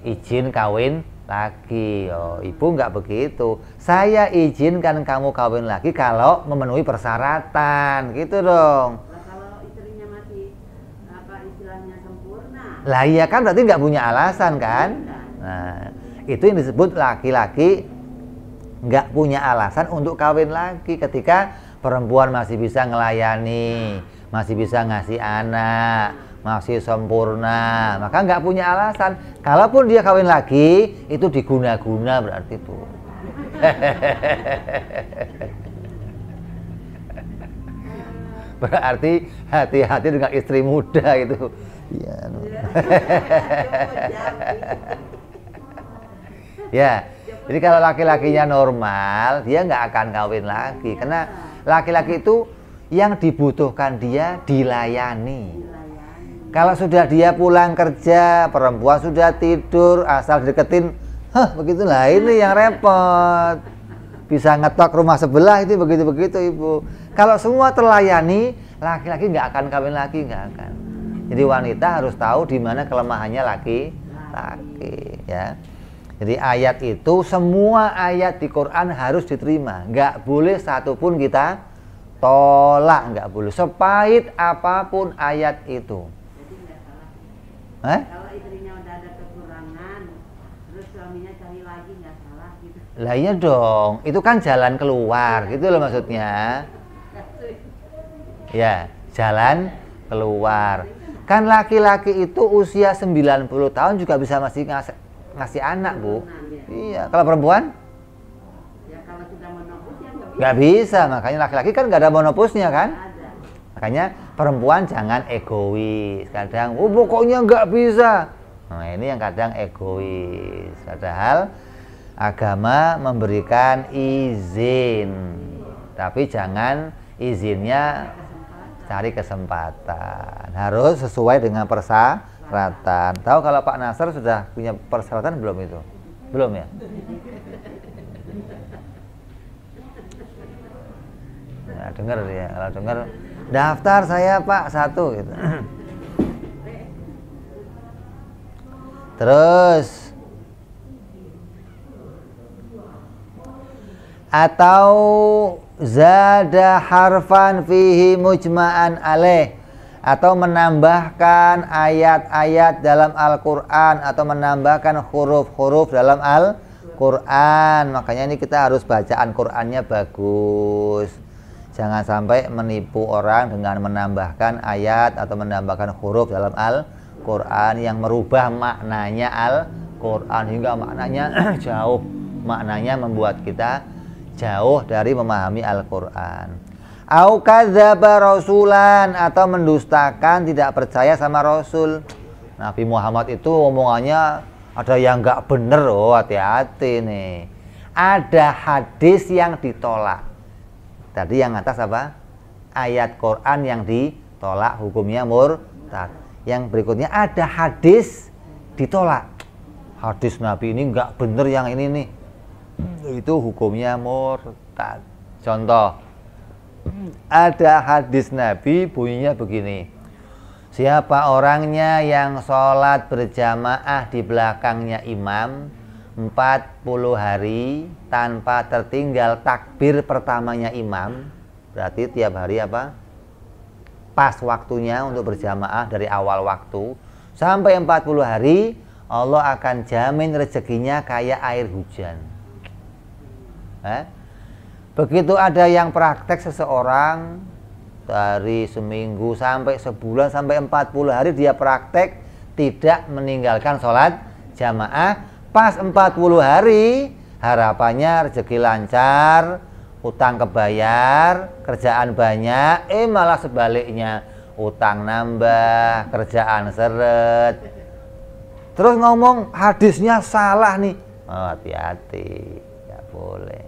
A: izin kawin lagi. Oh, ibu nggak begitu. Saya izinkan kamu kawin lagi kalau memenuhi persyaratan, gitu dong.
B: Kalau istrinya masih istilahnya sempurna.
A: Lah iya kan berarti nggak punya alasan kan? Nah, itu yang disebut laki-laki nggak punya alasan untuk kawin lagi ketika perempuan masih bisa ngelayani, masih bisa ngasih anak, masih sempurna, maka nggak punya alasan. Kalaupun dia kawin lagi, itu diguna-guna berarti itu. Berarti hati-hati dengan istri muda itu. Ya, ya. Jadi kalau laki-lakinya normal, dia nggak akan kawin lagi, karena laki-laki itu yang dibutuhkan dia dilayani. Kalau sudah dia pulang kerja, perempuan sudah tidur, asal deketin, begitulah ini yang repot. Bisa ngetok rumah sebelah itu begitu-begitu ibu. Kalau semua terlayani, laki-laki nggak akan kawin lagi, nggak akan. Jadi wanita harus tahu di mana kelemahannya laki-laki, ya. Jadi ayat itu, semua ayat di Quran harus diterima, nggak boleh satupun kita tolak, nggak boleh. Sepahit apapun ayat itu.
B: Kalau istrinya udah ada kekurangan, terus suaminya cari lagi, nggak salah gitu.
A: Lah iya dong, itu kan jalan keluar, gitu loh maksudnya. Ya, jalan keluar. Kan laki-laki itu usia 90 tahun juga bisa masih ngasih anak, Bu. Iya, kalau perempuan?
B: Ya kalau sudah menopause ya
A: nggak bisa, makanya laki-laki kan nggak ada monopusnya kan?
B: ada.
A: Makanya perempuan jangan egois. Kadang, pokoknya nggak bisa. Nah ini yang kadang egois. Padahal agama memberikan izin, tapi jangan izinnya cari kesempatan. Harus sesuai dengan persyaratan. Tahu kalau Pak Nasr sudah punya persyaratan belum itu? Belum ya? Nah, dengar ya, kalau dengar daftar saya Pak 1 gitu. Terus atau zada harfan fihi mujma'an alaih, atau menambahkan ayat-ayat dalam Al-Quran, atau menambahkan huruf-huruf dalam Al-Quran. Makanya ini kita harus bacaan Qurannya bagus. Jangan sampai menipu orang dengan menambahkan ayat atau menambahkan huruf dalam Al-Quran yang merubah maknanya Al-Quran hingga maknanya jauh. Maknanya membuat kita jauh dari memahami Al-Quran. Au kadzdzaba rasulan, atau mendustakan, tidak percaya sama Rasul. Nabi Muhammad itu omongannya ada yang nggak bener, oh hati-hati nih. Ada hadis yang ditolak. Tadi yang atas apa? Ayat Quran yang ditolak hukumnya murtad. Yang berikutnya ada hadis ditolak. Hadis Nabi ini nggak bener, yang ini nih. Itu hukumnya murtad. Contoh, Ada hadis Nabi bunyinya begini. Siapa orangnya yang sholat berjamaah di belakangnya imam 40 hari tanpa tertinggal takbir pertamanya imam, berarti tiap hari apa? Pas waktunya untuk berjamaah dari awal waktu sampai 40 hari, Allah akan jamin rezekinya kayak air hujan. Begitu ada yang praktek seseorang dari seminggu sampai sebulan sampai 40 hari dia praktek tidak meninggalkan sholat jamaah, pas 40 hari harapannya rezeki lancar, utang kebayar, kerjaan banyak, malah sebaliknya utang nambah, kerjaan seret. Terus ngomong hadisnya salah nih. Oh, hati-hati, nggak boleh.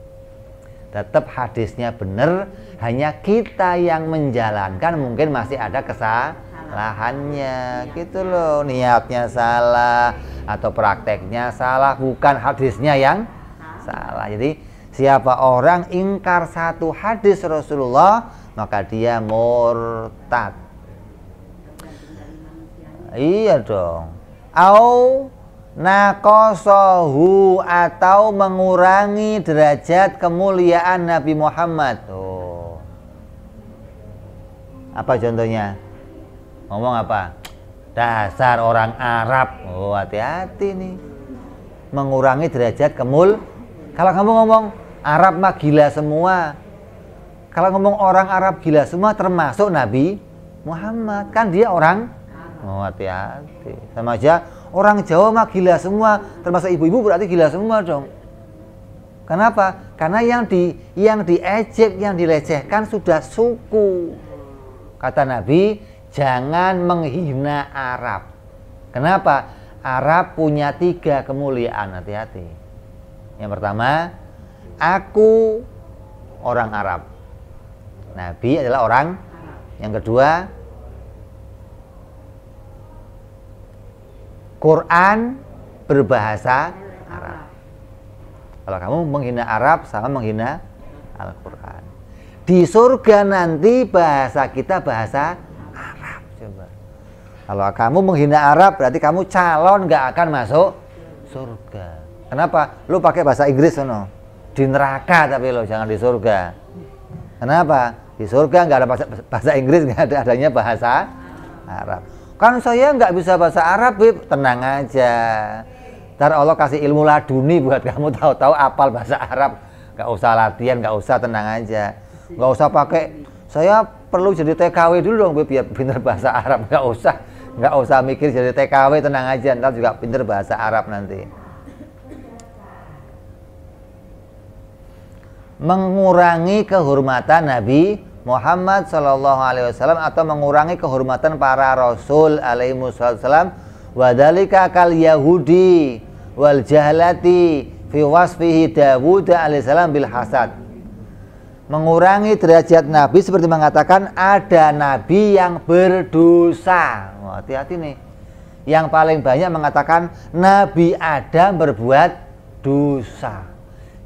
A: Tetap hadisnya benar, hanya kita yang menjalankan mungkin masih ada kesalahannya, gitu loh. Niatnya salah atau prakteknya salah, bukan hadisnya yang salah. Jadi siapa orang ingkar satu hadis Rasulullah, maka dia murtad. Iya dong. Au naqasahu, atau mengurangi derajat kemuliaan Nabi Muhammad. Oh. Apa contohnya? Ngomong apa? Dasar orang Arab. Oh, hati-hati nih. Mengurangi derajat Kalau kamu ngomong Arab mah gila semua. Kalau ngomong orang Arab gila semua termasuk Nabi Muhammad. Kan dia orang. Oh, hati-hati. Sama aja orang Jawa mah gila semua, termasuk ibu-ibu berarti gila semua dong. Kenapa? Karena yang diejek, yang dilecehkan sudah suku. Kata Nabi, jangan menghina Arab. Kenapa? Arab punya 3 kemuliaan, hati-hati. Yang pertama, aku orang Arab. Nabi adalah orang. Yang kedua, Quran berbahasa Arab. Kalau kamu menghina Arab sama menghina Al-Quran. Di surga nanti bahasa kita bahasa Arab. Coba. Kalau kamu menghina Arab berarti kamu calon gak akan masuk surga. Kenapa? Lu pakai bahasa Inggris no? Di neraka tapi lo jangan di surga. Kenapa? Di surga nggak ada bahasa Inggris, nggak ada, adanya bahasa Arab. Kan saya nggak bisa bahasa Arab, Bib. Tenang aja. Ntar Allah kasih ilmu laduni buat kamu tahu-tahu apal bahasa Arab. Nggak usah latihan, nggak usah, tenang aja. Nggak usah pakai, saya perlu jadi TKW dulu dong, Bib, biar pinter bahasa Arab. Nggak usah mikir jadi TKW, tenang aja. Ntar juga pinter bahasa Arab nanti. Mengurangi kehormatan Nabi Muhammad SAW atau mengurangi kehormatan para Rasul alaihissalam. Wadhalika kal Yahudi wal jahlati fi wasfihi Dawud alaihissalam bil hasad. Mengurangi derajat Nabi seperti mengatakan ada Nabi yang berdosa. Hati-hati nih. Yang paling banyak mengatakan Nabi Adam berbuat dosa.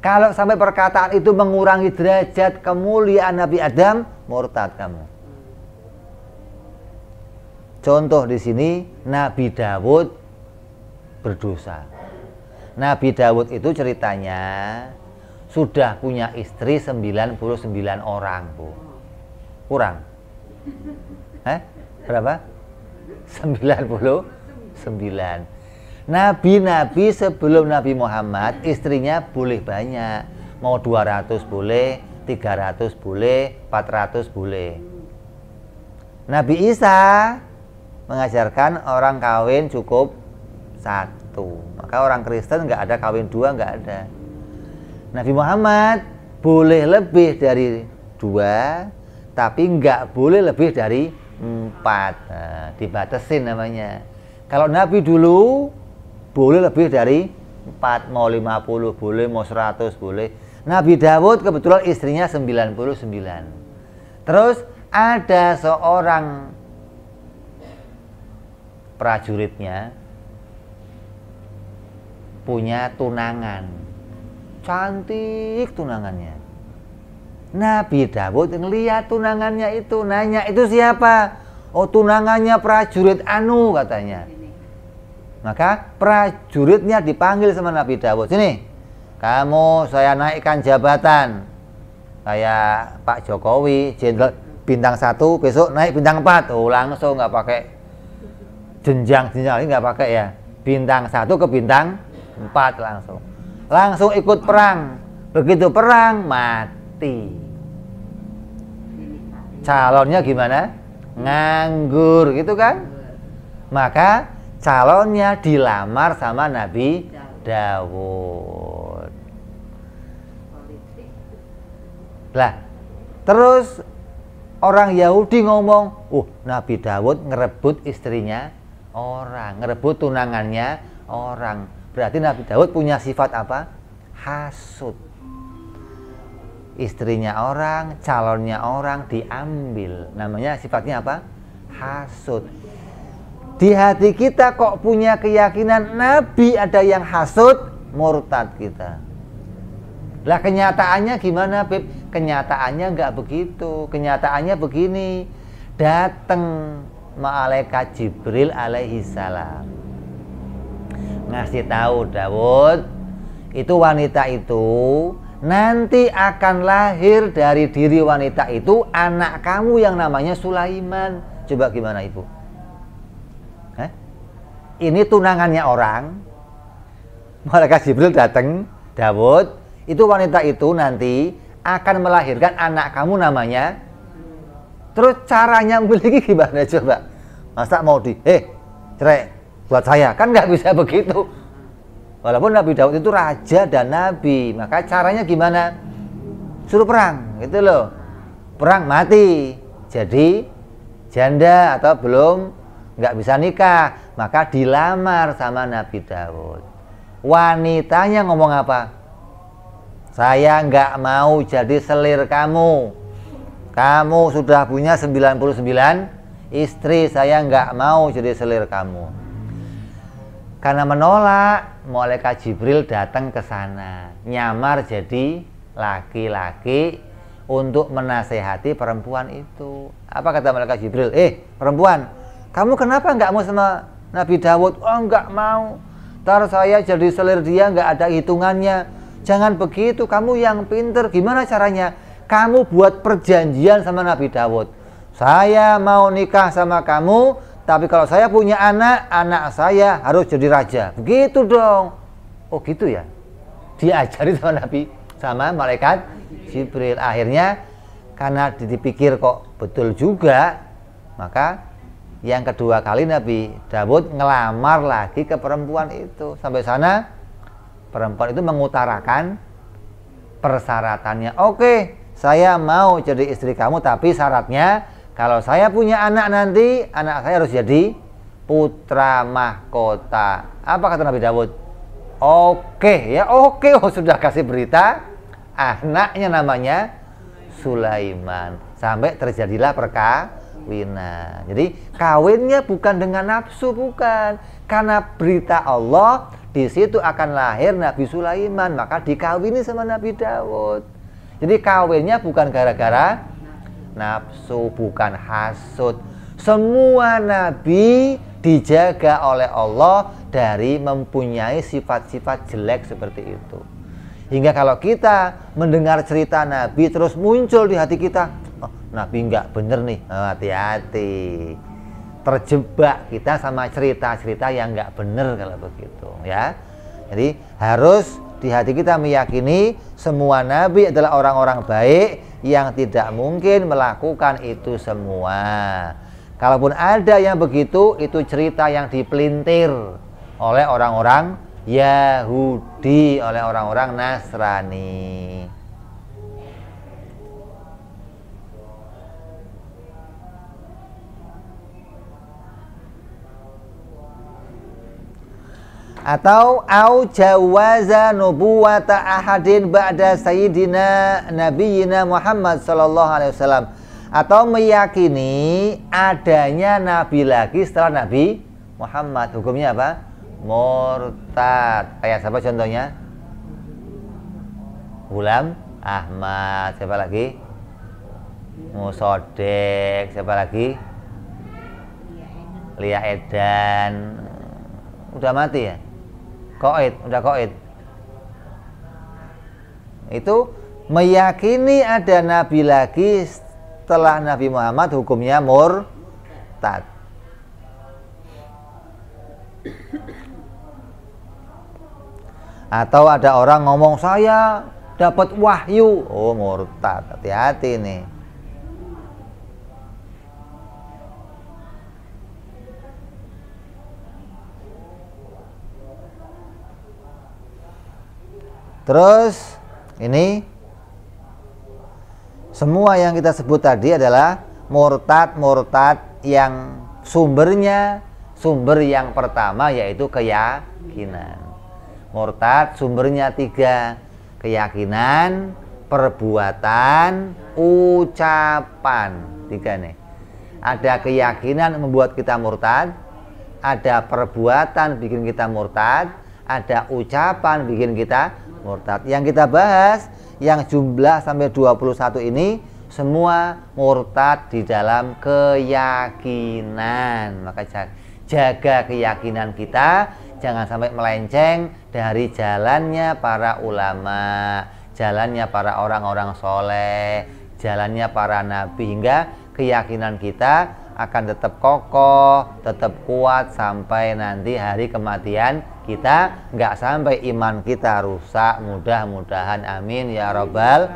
A: Kalau sampai perkataan itu mengurangi derajat kemuliaan Nabi Adam, murtad kamu. Contoh di sini Nabi Dawud berdosa. Nabi Dawud itu ceritanya sudah punya istri 99 orang, Bu. Kurang? Berapa? 99. Nabi-nabi sebelum Nabi Muhammad istrinya boleh banyak. Mau 200 boleh, 300 boleh, 400 boleh. Nabi Isa mengajarkan orang kawin cukup 1. Maka orang Kristen nggak ada kawin 2, nggak ada. Nabi Muhammad boleh lebih dari 2, tapi nggak boleh lebih dari 4. Nah, dibatasin namanya. Kalau Nabi dulu boleh lebih dari 4, mau 50 boleh, mau 100 boleh. Nabi Dawud kebetulan istrinya 99. Terus ada seorang prajuritnya punya tunangan. Cantik tunangannya. Nabi Dawud ngeliat tunangannya itu, nanya itu siapa? Oh, tunangannya prajurit anu katanya. Maka prajuritnya dipanggil sama Nabi Dawud, sini, kamu saya naikkan jabatan. Kayak Pak Jokowi, jenderal bintang 1, besok naik bintang 4. Oh, langsung nggak pakai jenjang-jenjang, nggak pakai ya. Bintang 1 ke bintang 4 langsung ikut perang. Begitu perang mati. Calonnya gimana? Nganggur gitu kan? Maka calonnya dilamar sama Nabi Dawud. Lah, terus orang Yahudi ngomong, Nabi Dawud ngerebut istrinya orang, ngerebut tunangannya orang. Berarti Nabi Dawud punya sifat apa? Hasud. Istrinya orang, calonnya orang diambil. Namanya sifatnya apa? Hasud. Di hati kita kok punya keyakinan Nabi ada yang hasud, murtad kita. Lah kenyataannya gimana, Beb? Kenyataannya nggak begitu. Kenyataannya begini. Datang malaikat Jibril alaihi salam. Ngasih tahu Dawud, itu wanita itu nanti akan lahir dari diri wanita itu anak kamu yang namanya Sulaiman. Coba gimana Ibu? Ini tunangannya orang. Malaikat Jibril datang, Dawud, itu wanita itu nanti akan melahirkan anak kamu namanya. Terus caranya memiliki gimana coba? Masa mau cerai buat saya? Kan nggak bisa begitu. Walaupun Nabi Daud itu raja dan nabi, maka caranya gimana? Suruh perang, gitu loh. Perang mati, jadi janda atau belum nggak bisa nikah, maka dilamar sama Nabi Daud. Wanitanya ngomong apa? Saya nggak mau jadi selir kamu. Kamu sudah punya 99 istri, saya nggak mau jadi selir kamu. Karena menolak, malaikat Jibril datang ke sana, nyamar jadi laki-laki untuk menasehati perempuan itu. Apa kata malaikat Jibril? Perempuan, kamu kenapa nggak mau sama Nabi Dawud? Oh, nggak mau. Ntar saya jadi selir dia, nggak ada hitungannya. Jangan begitu, kamu yang pinter. Gimana caranya? Kamu buat perjanjian sama Nabi Dawud. Saya mau nikah sama kamu, tapi kalau saya punya anak saya harus jadi raja. Begitu dong. Oh gitu ya. Diajari sama malaikat Jibril. Akhirnya karena dipikir kok betul juga, maka yang kedua kali Nabi Dawud ngelamar lagi ke perempuan itu. Sampai sana perempuan itu mengutarakan persyaratannya. Oke, saya mau jadi istri kamu, tapi syaratnya kalau saya punya anak nanti, anak saya harus jadi putra mahkota. Apa kata Nabi Dawud? Oke, ya oke. Oh, sudah kasih berita, anaknya namanya Sulaiman. Sampai terjadilah perkawinan. Jadi kawinnya bukan dengan nafsu, bukan. Karena berita Allah, di situ akan lahir Nabi Sulaiman, maka dikawini sama Nabi Dawud. Jadi kawinnya bukan gara-gara nafsu, bukan hasud. Semua nabi dijaga oleh Allah dari mempunyai sifat-sifat jelek seperti itu. Hingga kalau kita mendengar cerita nabi terus muncul di hati kita, oh, nabi nggak bener nih, hati-hati. Terjebak kita sama cerita-cerita yang nggak bener kalau begitu ya. Jadi harus di hati kita meyakini semua nabi adalah orang-orang baik yang tidak mungkin melakukan itu semua. Kalaupun ada yang begitu, itu cerita yang dipelintir oleh orang-orang Yahudi, oleh orang-orang Nasrani. Atau au jawaza nubuwata ahadin ba'da sayyidina nabiyina Muhammad sallallahu alaihi wasallam, atau meyakini adanya nabi lagi setelah Nabi Muhammad. Hukumnya apa? Murtad. Kayak siapa contohnya? Ghulam Ahmad, siapa lagi? Musodek, siapa lagi? Lia Edan. Udah mati ya? Koid, udah koid. Itu meyakini ada nabi lagi setelah Nabi Muhammad, hukumnya murtad. Atau ada orang ngomong saya dapat wahyu, oh murtad, hati-hati nih. Terus ini semua yang kita sebut tadi adalah murtad yang sumber yang pertama yaitu keyakinan. Murtad sumbernya 3, keyakinan, perbuatan, ucapan. 3 nih. Ada keyakinan membuat kita murtad, ada perbuatan bikin kita murtad, ada ucapan bikin kita murtad. Yang kita bahas yang jumlah sampai 21 ini semua murtad di dalam keyakinan. Maka jaga keyakinan kita, jangan sampai melenceng dari jalannya para ulama, jalannya para orang-orang soleh, jalannya para nabi, hingga keyakinan kita akan tetap kokoh, tetap kuat sampai nanti hari kematian kita, nggak sampai iman kita rusak. Mudah-mudahan, amin ya robbal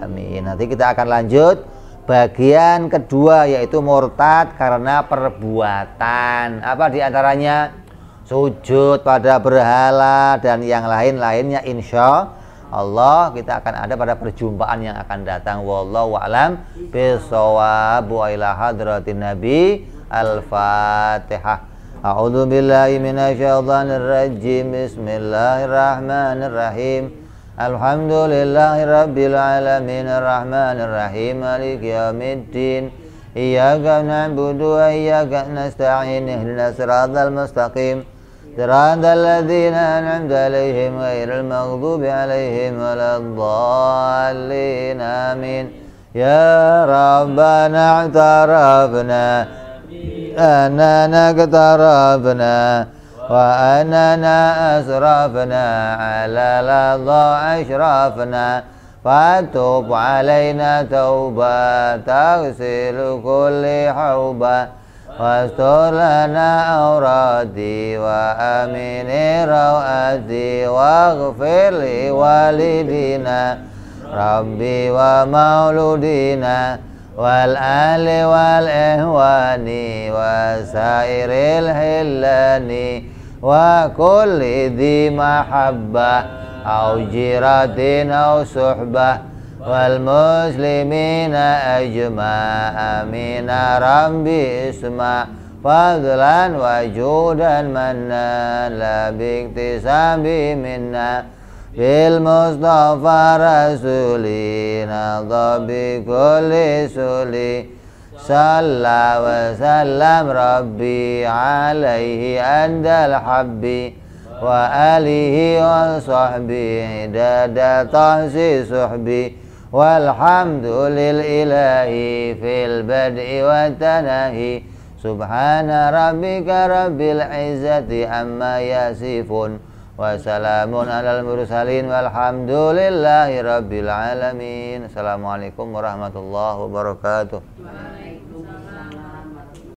A: amin. Nanti kita akan lanjut bagian kedua, yaitu murtad karena perbuatan. Apa diantaranya? Sujud pada berhala dan yang lain-lainnya. Insya Allah kita akan ada pada perjumpaan yang akan datang. Wallahu a'lam bishawab. Wa ila hadratin nabi. Al-Fatihah. A'udzu billahi minasyaitonir rajim. Bismillahirrahmanirrahim. Alhamdulillahi rabbil alamin arrahmanir rahim maliki yaumiddin. Iyyaka na'budu wa iyyaka nasta'in. Ihdinas siratal mustaqim. Siratal ladzina an'amta 'alaihim ghairil maghdubi 'alaihim waladdallin. Amin. Ya Rabbana i'tarafna annana qatarabna wa annana asrafna 'ala ladha ashrafna fatub 'alaina tauba taghsilu kulli hauba wastur lana awradi wa amini rawati waghfir li walidina rabbi wa mauludina wal ali wal ihwani wa sairil hillani wa kulli dhi mahabbah au jiratin au suhbah wal muslimina ajma' amina rabbi isma' fadlan wa judan manna la biktisabi minna bil mustafa rasulina dhabi kulli suli salla wa sallam rabbi alaihi andal habbi wa alihi wa sahbihi dada tahsi suhbi walhamdulil ilahi fil bad'i wa tanahi subhana rabbika rabbil izzati amma yasifun wa salamun alal mursalin walhamdulillahi rabbil alamin. Assalamualaikum warahmatullahi wabarakatuh.